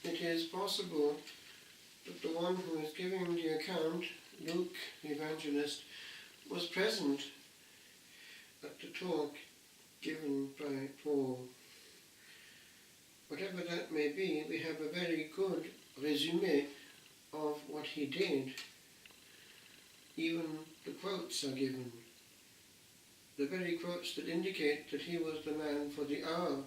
it is possible that the one who is giving the account, Luke the evangelist, was present at the talk given by Paul. Whatever that may be, we have a very good résumé of what he did. Even the quotes are given. The very quotes that indicate that he was the man for the hour.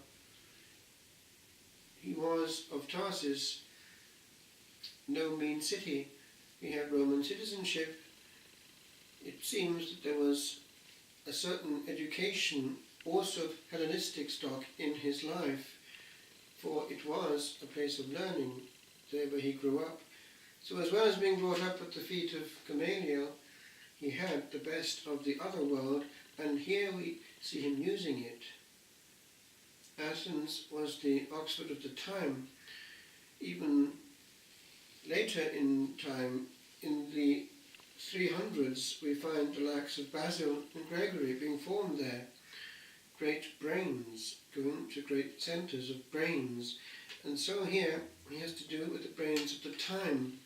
He was of Tarsus, no mean city. He had Roman citizenship. It seems that there was a certain education, also of Hellenistic stock, in his life, for it was a place of learning, there where he grew up. So as well as being brought up at the feet of Gamaliel, he had the best of the other world, and here we see him using it. Athens was the Oxford of the time. Even later in time, in the 300s, we find the likes of Basil and Gregory being formed there. Great brains, going to great centres of brains. And so here he has to do with the brains of the time.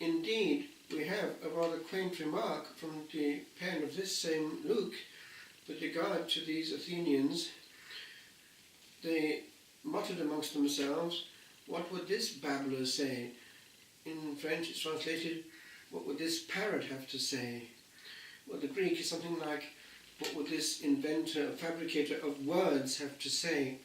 Indeed, we have a rather quaint remark from the pen of this same Luke with regard to these Athenians. They muttered amongst themselves, "What would this babbler say?" In French it's translated, "What would this parrot have to say?" Well, the Greek is something like, "What would this inventor, fabricator of words have to say?"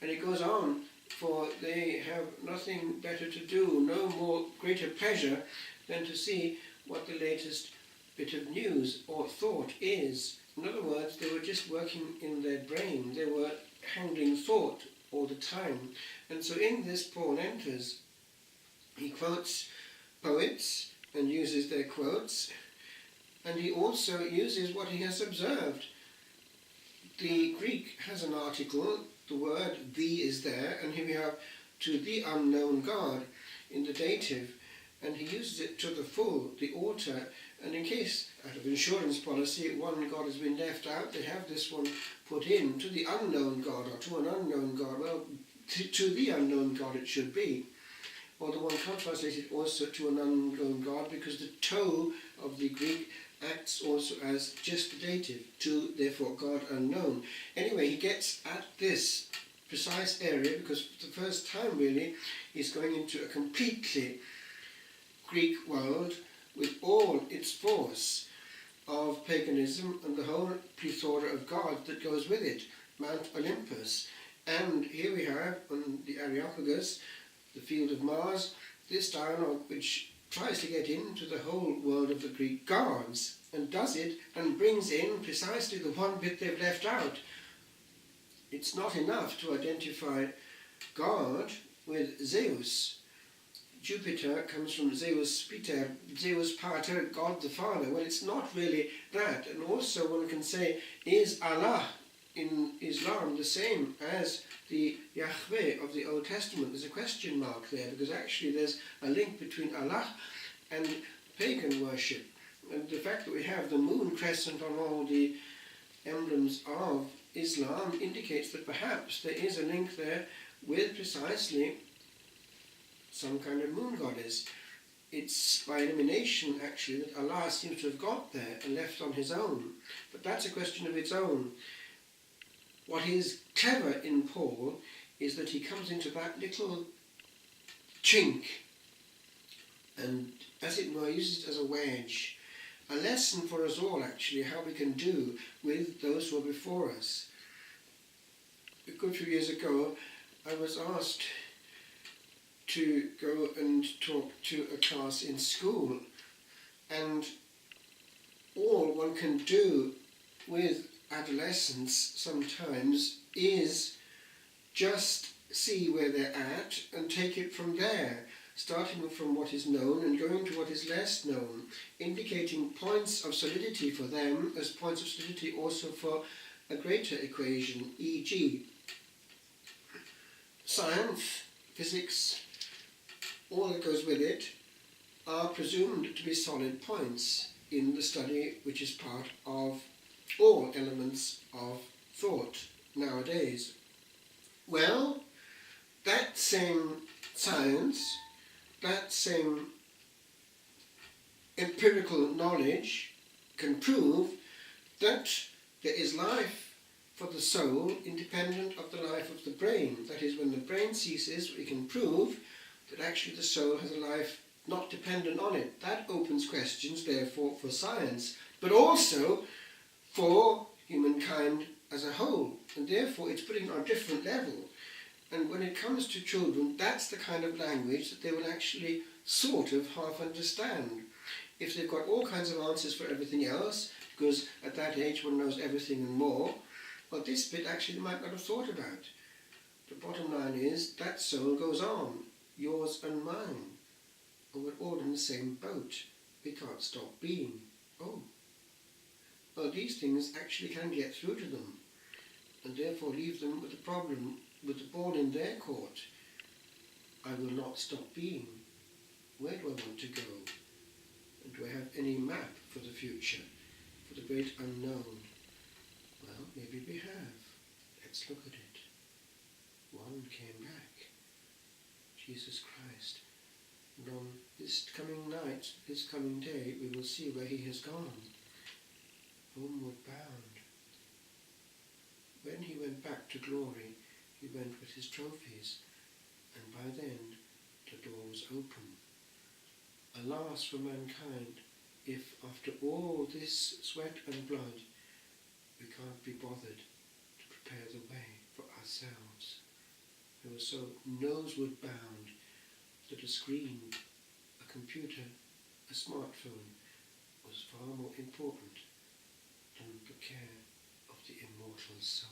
And it goes on, for they have nothing better to do, no more greater pleasure than to see what the latest bit of news or thought is. In other words, they were just working in their brain. They were handling thought all the time. And so in this Paul enters. He quotes poets and uses their quotes, and he also uses what he has observed. The Greek has an article, the word "the" is there, and here we have "to the unknown God" in the dative, and he uses it to the full, the altar, and in case, out of insurance policy, one God has been left out, they have this one put in, to the unknown God, or to an unknown God. Well, to the unknown God it should be. Or the one can't translate it also to an unknown God, because the to of the Greek acts also as just the dative, to, therefore, God unknown. Anyway, he gets at this precise area because for the first time, really, he's going into a completely Greek world with all its force of paganism and the whole plethora of gods that goes with it, Mount Olympus. And here we have, on the Areopagus, the field of Mars, this dialogue which tries to get into the whole world of the Greek gods, and does it, and brings in precisely the one bit they've left out. It's not enough to identify God with Zeus. Jupiter comes from Zeus Pater, Zeus Pater, God the Father. Well, it's not really that. And also one can say, is Allah in Islam the same as the Yahweh of the Old Testament? There's a question mark there, because actually there's a link between Allah and pagan worship. And the fact that we have the moon crescent on all the emblems of Islam indicates that perhaps there is a link there with precisely some kind of moon goddess. It's by elimination, actually, that Allah seems to have got there and left on his own. But that's a question of its own. What is clever in Paul is that he comes into that little chink and, as it were, uses it as a wedge. A lesson for us all, actually, how we can do with those who are before us. A good few years ago, I was asked to go and talk to a class in school, and all one can do with adolescents sometimes is just see where they're at and take it from there, starting from what is known and going to what is less known, indicating points of solidity for them as points of solidity also for a greater equation, e.g. science, physics, all that goes with it, are presumed to be solid points in the study which is part of all elements of thought nowadays. Well, that same science, that same empirical knowledge can prove that there is life for the soul independent of the life of the brain. That is, when the brain ceases, we can prove that actually the soul has a life not dependent on it. That opens questions, therefore, for science, but also for humankind as a whole. And therefore, it's putting it on a different level. And when it comes to children, that's the kind of language that they will actually sort of half understand. If they've got all kinds of answers for everything else, because at that age one knows everything and more, well, this bit actually they might not have thought about. The bottom line is that soul goes on, yours and mine. And we're all in the same boat. We can't stop being. Oh. Well, these things actually can get through to them, and therefore leave them with a problem, with the ball in their court. I will not stop being. Where do I want to go? And do I have any map for the future, for the great unknown? Well, maybe we have. Let's look at it. One came back, Jesus Christ. And on this coming night, this coming day, we will see where he has gone. Homeward bound. When he went back to glory, he went with his trophies, and by then the door was open. Alas for mankind, if after all this sweat and blood, we can't be bothered to prepare the way for ourselves. We were so noseward bound that a screen, a computer, a smartphone was far more important than the care of the immortal soul.